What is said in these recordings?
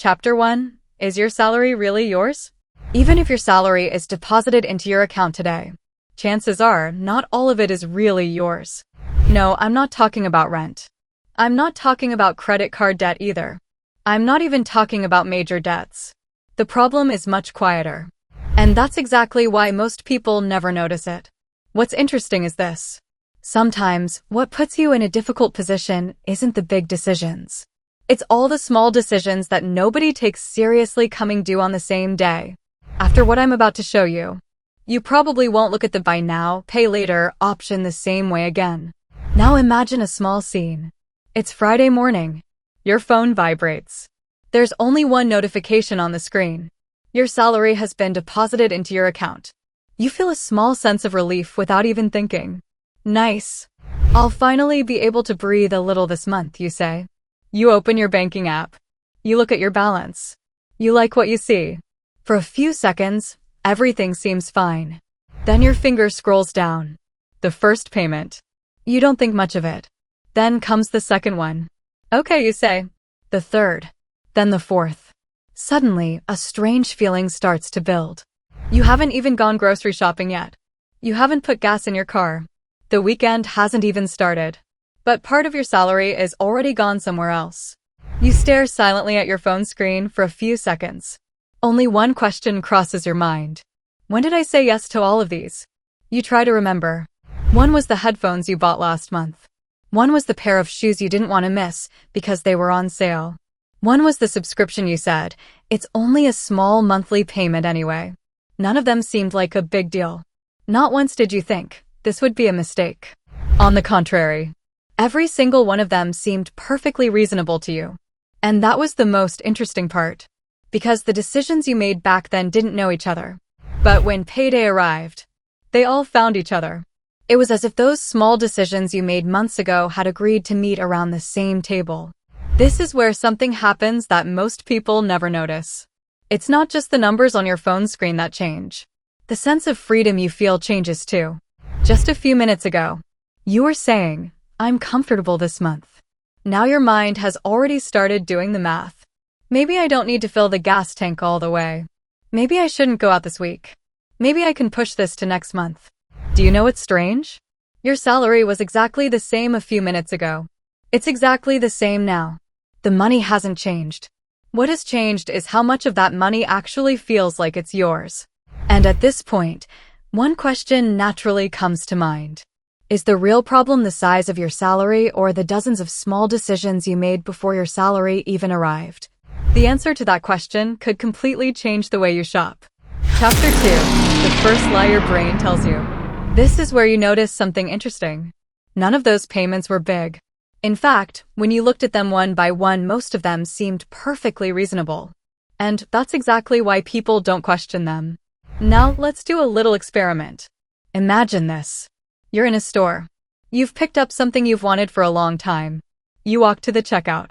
Chapter 1. Is your salary really yours? Even if your salary is deposited into your account today, chances are not all of it is really yours. No, I'm not talking about rent. I'm not talking about credit card debt either. I'm not even talking about major debts. The problem is much quieter. And that's exactly why most people never notice it. What's interesting is this. Sometimes, what puts you in a difficult position isn't the big decisions. It's all the small decisions that nobody takes seriously coming due on the same day. After what I'm about to show you, you probably won't look at the buy now, pay later option the same way again. Now imagine a small scene. It's Friday morning. Your phone vibrates. There's only one notification on the screen. Your salary has been deposited into your account. You feel a small sense of relief without even thinking. Nice. I'll finally be able to breathe a little this month, you say. You open your banking app. You look at your balance. You like what you see. For a few seconds, everything seems fine. Then your finger scrolls down. The first payment. You don't think much of it. Then comes the second one. Okay, you say. The third. Then the fourth. Suddenly, a strange feeling starts to build. You haven't even gone grocery shopping yet. You haven't put gas in your car. The weekend hasn't even started. But part of your salary is already gone somewhere else. You stare silently at your phone screen for a few seconds. Only one question crosses your mind. When did I say yes to all of these? You try to remember. One was the headphones you bought last month. One was the pair of shoes you didn't want to miss because they were on sale. One was the subscription you said, it's only a small monthly payment anyway. None of them seemed like a big deal. Not once did you think this would be a mistake. On the contrary, every single one of them seemed perfectly reasonable to you. And that was the most interesting part. Because the decisions you made back then didn't know each other. But when payday arrived, they all found each other. It was as if those small decisions you made months ago had agreed to meet around the same table. This is where something happens that most people never notice. It's not just the numbers on your phone screen that change. The sense of freedom you feel changes too. Just a few minutes ago, you were saying, I'm comfortable this month. Now your mind has already started doing the math. Maybe I don't need to fill the gas tank all the way. Maybe I shouldn't go out this week. Maybe I can push this to next month. Do you know what's strange? Your salary was exactly the same a few minutes ago. It's exactly the same now. The money hasn't changed. What has changed is how much of that money actually feels like it's yours. And at this point, one question naturally comes to mind. Is the real problem the size of your salary or the dozens of small decisions you made before your salary even arrived? The answer to that question could completely change the way you shop. Chapter 2. The first lie your brain tells you. This is where you notice something interesting. None of those payments were big. In fact, when you looked at them one by one, most of them seemed perfectly reasonable. And that's exactly why people don't question them. Now, let's do a little experiment. Imagine this. You're in a store. You've picked up something you've wanted for a long time. You walk to the checkout.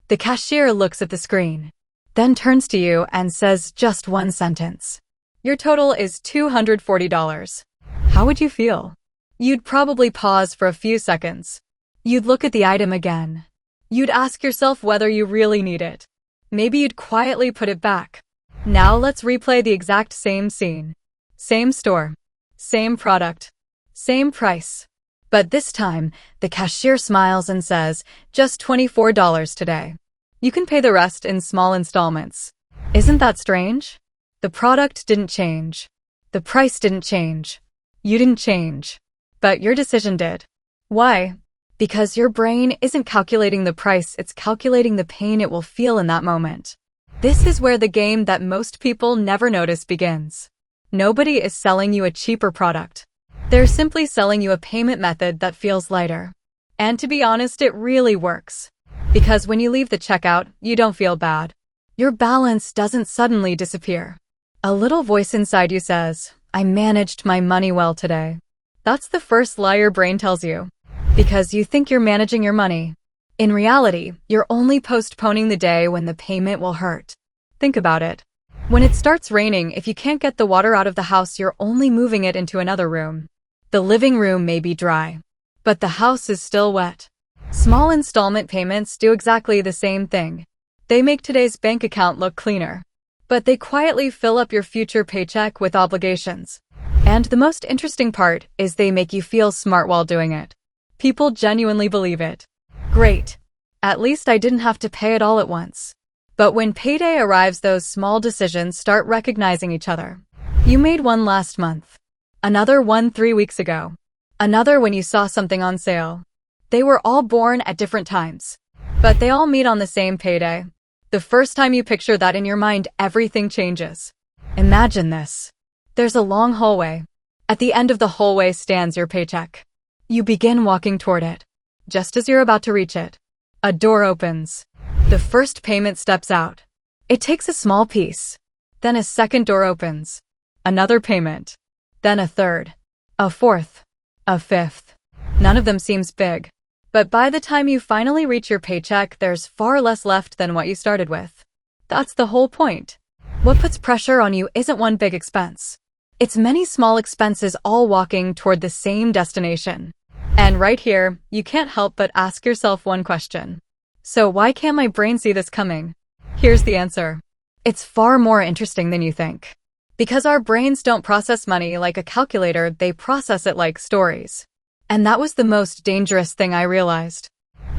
The cashier looks at the screen, then turns to you and says just one sentence. Your total is $240. How would you feel? You'd probably pause for a few seconds. You'd look at the item again. You'd ask yourself whether you really need it. Maybe you'd quietly put it back. Now let's replay the exact same scene. Same store. Same product. Same price. But this time, the cashier smiles and says, just $24 today. You can pay the rest in small installments. Isn't that strange? The product didn't change. The price didn't change. You didn't change. But your decision did. Why? Because your brain isn't calculating the price, it's calculating the pain it will feel in that moment. This is where the game that most people never notice begins. Nobody is selling you a cheaper product. They're simply selling you a payment method that feels lighter. And to be honest, it really works. Because when you leave the checkout, you don't feel bad. Your balance doesn't suddenly disappear. A little voice inside you says, I managed my money well today. That's the first lie your brain tells you. Because you think you're managing your money. In reality, you're only postponing the day when the payment will hurt. Think about it. When it starts raining, if you can't get the water out of the house, you're only moving it into another room. The living room may be dry, but the house is still wet. Small installment payments do exactly the same thing. They make today's bank account look cleaner, but they quietly fill up your future paycheck with obligations. And the most interesting part is they make you feel smart while doing it. People genuinely believe it. Great. At least I didn't have to pay it all at once. But when payday arrives, those small decisions start recognizing each other. You made one last month. Another one 3 weeks ago. Another when you saw something on sale. They were all born at different times. But they all meet on the same payday. The first time you picture that in your mind, everything changes. Imagine this. There's a long hallway. At the end of the hallway stands your paycheck. You begin walking toward it. Just as you're about to reach it, a door opens. The first payment steps out. It takes a small piece. Then a second door opens. Another payment. Then a third. A fourth. A fifth. None of them seems big. But by the time you finally reach your paycheck, there's far less left than what you started with. That's the whole point. What puts pressure on you isn't one big expense. It's many small expenses all walking toward the same destination. And right here, you can't help but ask yourself one question. So why can't my brain see this coming? Here's the answer. It's far more interesting than you think. Because our brains don't process money like a calculator, they process it like stories. And that was the most dangerous thing I realized.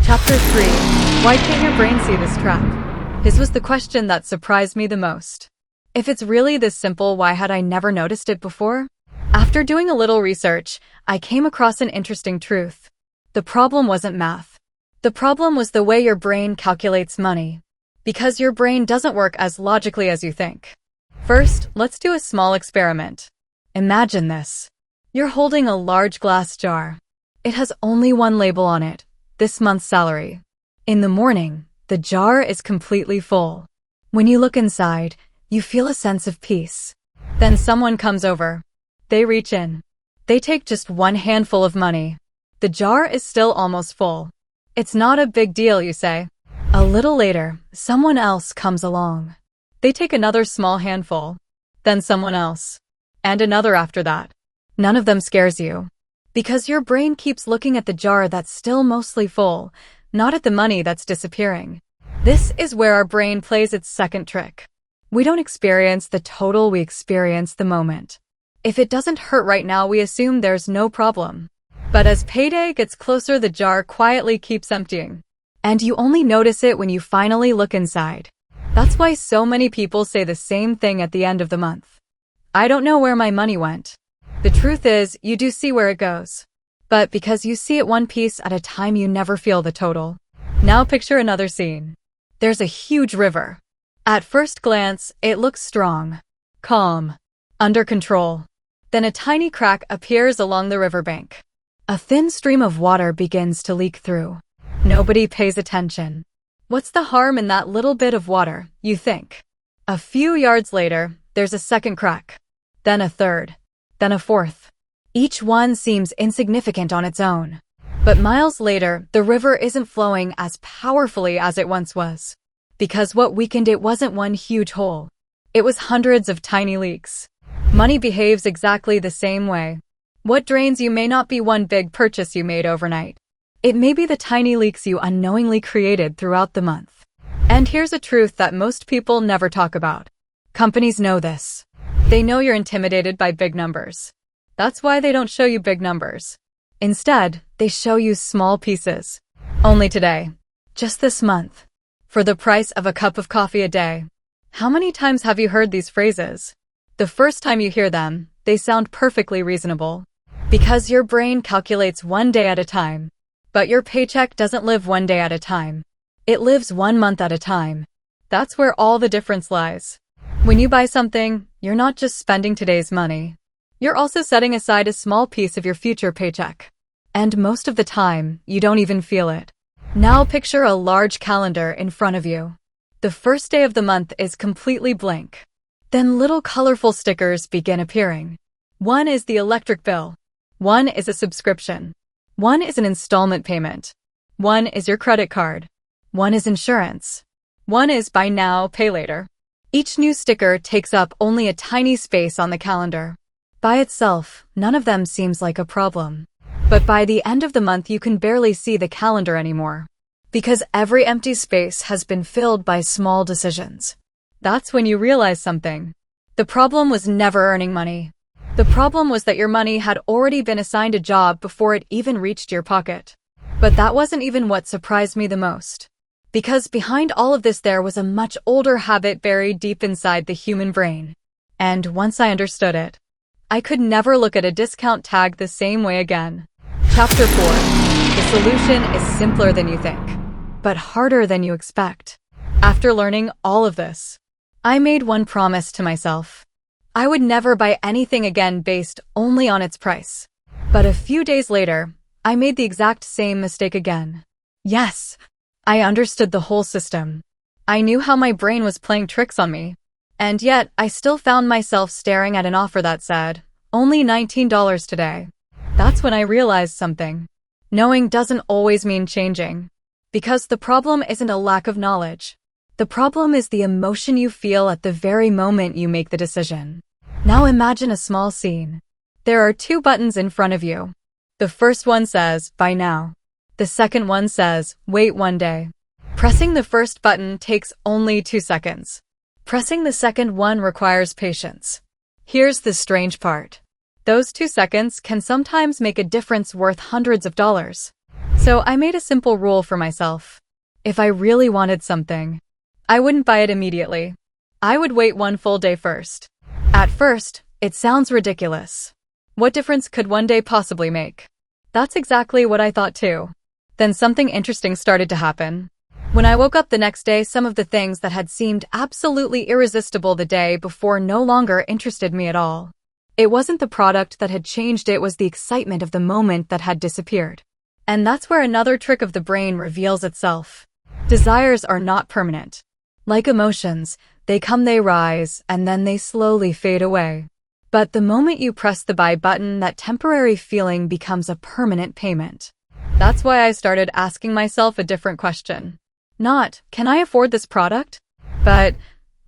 Chapter 3. Why can't your brain see this trap? This was the question that surprised me the most. If it's really this simple, why had I never noticed it before? After doing a little research, I came across an interesting truth. The problem wasn't math. The problem was the way your brain calculates money. Because your brain doesn't work as logically as you think. First, let's do a small experiment. Imagine this. You're holding a large glass jar. It has only one label on it, this month's salary. In the morning, the jar is completely full. When you look inside, you feel a sense of peace. Then someone comes over. They reach in. They take just one handful of money. The jar is still almost full. It's not a big deal, you say. A little later, someone else comes along. They take another small handful. Then someone else. And another after that. None of them scares you. Because your brain keeps looking at the jar that's still mostly full, not at the money that's disappearing. This is where our brain plays its second trick. We don't experience the total, we experience the moment. If it doesn't hurt right now, we assume there's no problem. But as payday gets closer, the jar quietly keeps emptying. And you only notice it when you finally look inside. That's why so many people say the same thing at the end of the month. I don't know where my money went. The truth is, you do see where it goes. But because you see it one piece at a time, you never feel the total. Now picture another scene. There's a huge river. At first glance, it looks strong, calm, under control. Then a tiny crack appears along the riverbank. A thin stream of water begins to leak through. Nobody pays attention. What's the harm in that little bit of water, you think? A few yards later, there's a second crack. Then a third. Then a fourth. Each one seems insignificant on its own. But miles later, the river isn't flowing as powerfully as it once was. Because what weakened it wasn't one huge hole. It was hundreds of tiny leaks. Money behaves exactly the same way. What drains you may not be one big purchase you made overnight. It may be the tiny leaks you unknowingly created throughout the month. And here's a truth that most people never talk about. Companies know this. They know you're intimidated by big numbers. That's why they don't show you big numbers. Instead, they show you small pieces. Only today. Just this month. For the price of a cup of coffee a day. How many times have you heard these phrases? The first time you hear them, they sound perfectly reasonable. Because your brain calculates one day at a time. But your paycheck doesn't live one day at a time. It lives 1 month at a time. That's where all the difference lies. When you buy something, you're not just spending today's money. You're also setting aside a small piece of your future paycheck. And most of the time, you don't even feel it. Now picture a large calendar in front of you. The first day of the month is completely blank. Then little colorful stickers begin appearing. One is the electric bill. One is a subscription. One is an installment payment. One is your credit card. One is insurance. One is buy now, pay later. Each new sticker takes up only a tiny space on the calendar. By itself, none of them seems like a problem. But by the end of the month, you can barely see the calendar anymore. Because every empty space has been filled by small decisions. That's when you realize something. The problem was never earning money. The problem was that your money had already been assigned a job before it even reached your pocket. But that wasn't even what surprised me the most. Because behind all of this there was a much older habit buried deep inside the human brain. And once I understood it, I could never look at a discount tag the same way again. Chapter 4. The solution is simpler than you think, but harder than you expect. After learning all of this, I made one promise to myself. I would never buy anything again based only on its price. But a few days later, I made the exact same mistake again. Yes, I understood the whole system. I knew how my brain was playing tricks on me. And yet, I still found myself staring at an offer that said, only $19 today. That's when I realized something. Knowing doesn't always mean changing. Because the problem isn't a lack of knowledge. The problem is the emotion you feel at the very moment you make the decision. Now imagine a small scene. There are two buttons in front of you. The first one says, buy now. The second one says, wait 1 day. Pressing the first button takes only 2 seconds. Pressing the second one requires patience. Here's the strange part. Those 2 seconds can sometimes make a difference worth hundreds of dollars. So I made a simple rule for myself. If I really wanted something, I wouldn't buy it immediately. I would wait 1 full day first. At first, it sounds ridiculous. What difference could 1 day possibly make? That's exactly what I thought too. Then something interesting started to happen. When I woke up the next day, some of the things that had seemed absolutely irresistible the day before no longer interested me at all. It wasn't the product that had changed, it was the excitement of the moment that had disappeared. And that's where another trick of the brain reveals itself. Desires are not permanent. Like emotions, they come, they rise, and then they slowly fade away. But the moment you press the buy button, that temporary feeling becomes a permanent payment. That's why I started asking myself a different question. Not, can I afford this product? But,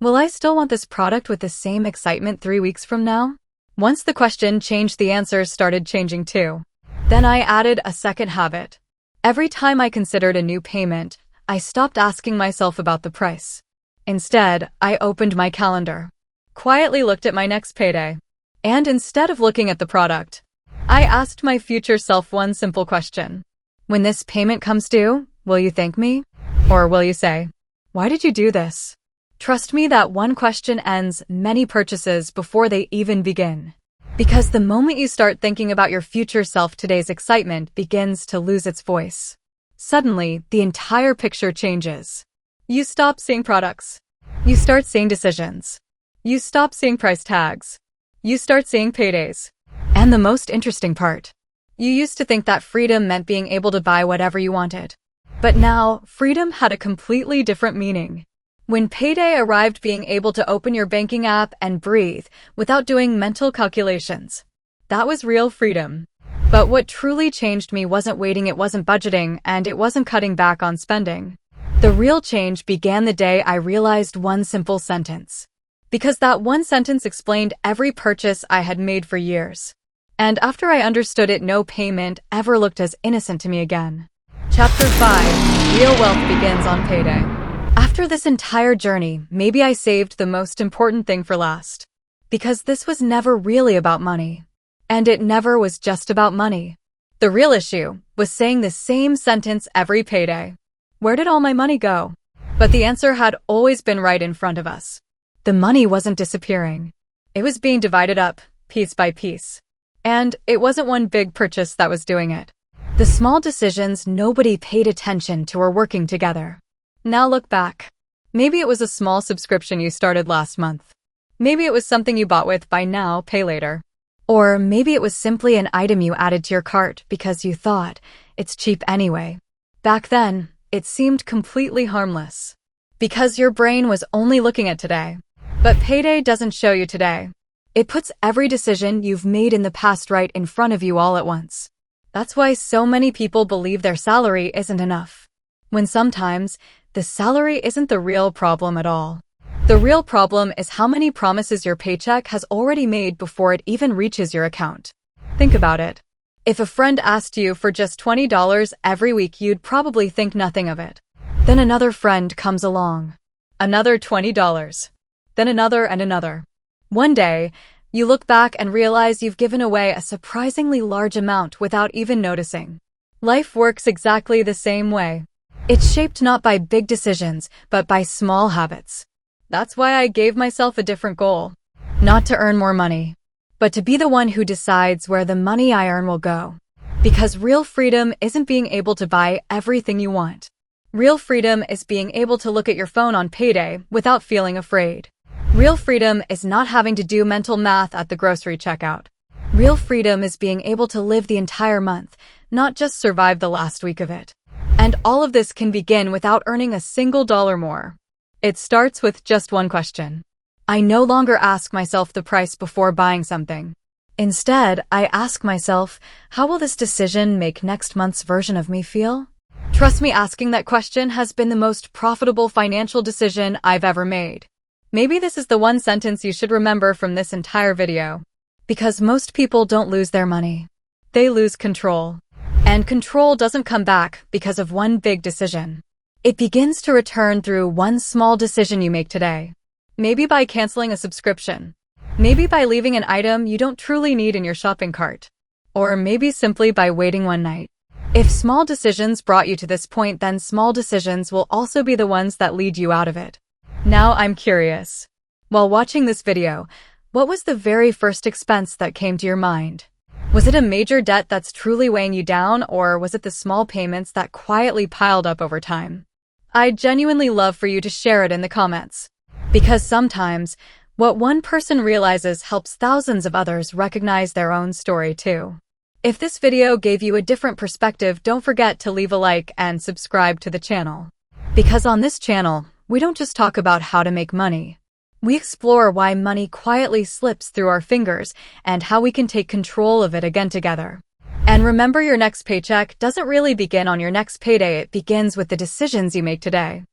will I still want this product with the same excitement 3 weeks from now? Once the question changed, the answers started changing too. Then I added a second habit. Every time I considered a new payment, I stopped asking myself about the price. Instead, I opened my calendar, quietly looked at my next payday, and instead of looking at the product, I asked my future self one simple question. When this payment comes due, will you thank me? Or will you say, why did you do this? Trust me, that one question ends many purchases before they even begin. Because the moment you start thinking about your future self, today's excitement begins to lose its voice. Suddenly, the entire picture changes. You stop seeing products. You start seeing decisions. You stop seeing price tags. You start seeing paydays. And the most interesting part, you used to think that freedom meant being able to buy whatever you wanted. But now, freedom had a completely different meaning. When payday arrived, being able to open your banking app and breathe without doing mental calculations. That was real freedom. But what truly changed me wasn't waiting, it wasn't budgeting, and it wasn't cutting back on spending. The real change began the day I realized one simple sentence. Because that one sentence explained every purchase I had made for years. And after I understood it, no payment ever looked as innocent to me again. Chapter 5. Real wealth begins on payday. After this entire journey, maybe I saved the most important thing for last. Because this was never really about money. And it never was just about money. The real issue was saying the same sentence every payday. Where did all my money go? But the answer had always been right in front of us. The money wasn't disappearing. It was being divided up, piece by piece. And it wasn't one big purchase that was doing it. The small decisions nobody paid attention to were working together. Now look back. Maybe it was a small subscription you started last month. Maybe it was something you bought with BuyNowPayLater. Or maybe it was simply an item you added to your cart because you thought it's cheap anyway. Back then, it seemed completely harmless. Because your brain was only looking at today. But payday doesn't show you today. It puts every decision you've made in the past right in front of you all at once. That's why so many people believe their salary isn't enough. When sometimes, the salary isn't the real problem at all. The real problem is how many promises your paycheck has already made before it even reaches your account. Think about it. If a friend asked you for just $20 every week, you'd probably think nothing of it. Then another friend comes along. Another $20. Then another and another. One day, you look back and realize you've given away a surprisingly large amount without even noticing. Life works exactly the same way. It's shaped not by big decisions, but by small habits. That's why I gave myself a different goal. Not to earn more money, but to be the one who decides where the money I earn will go. Because real freedom isn't being able to buy everything you want. Real freedom is being able to look at your phone on payday without feeling afraid. Real freedom is not having to do mental math at the grocery checkout. Real freedom is being able to live the entire month, not just survive the last week of it. And all of this can begin without earning a single dollar more. It starts with just one question. I no longer ask myself the price before buying something. Instead, I ask myself, how will this decision make next month's version of me feel? Trust me, asking that question has been the most profitable financial decision I've ever made. Maybe this is the one sentence you should remember from this entire video. Because most people don't lose their money. They lose control. And control doesn't come back because of one big decision. It begins to return through one small decision you make today. Maybe by canceling a subscription. Maybe by leaving an item you don't truly need in your shopping cart. Or maybe simply by waiting one night. If small decisions brought you to this point, then small decisions will also be the ones that lead you out of it. Now I'm curious. While watching this video, what was the very first expense that came to your mind? Was it a major debt that's truly weighing you down, or was it the small payments that quietly piled up over time? I'd genuinely love for you to share it in the comments. Because sometimes, what one person realizes helps thousands of others recognize their own story too. If this video gave you a different perspective, don't forget to leave a like and subscribe to the channel. Because on this channel, we don't just talk about how to make money. We explore why money quietly slips through our fingers and how we can take control of it again together. And remember, your next paycheck doesn't really begin on your next payday, it begins with the decisions you make today.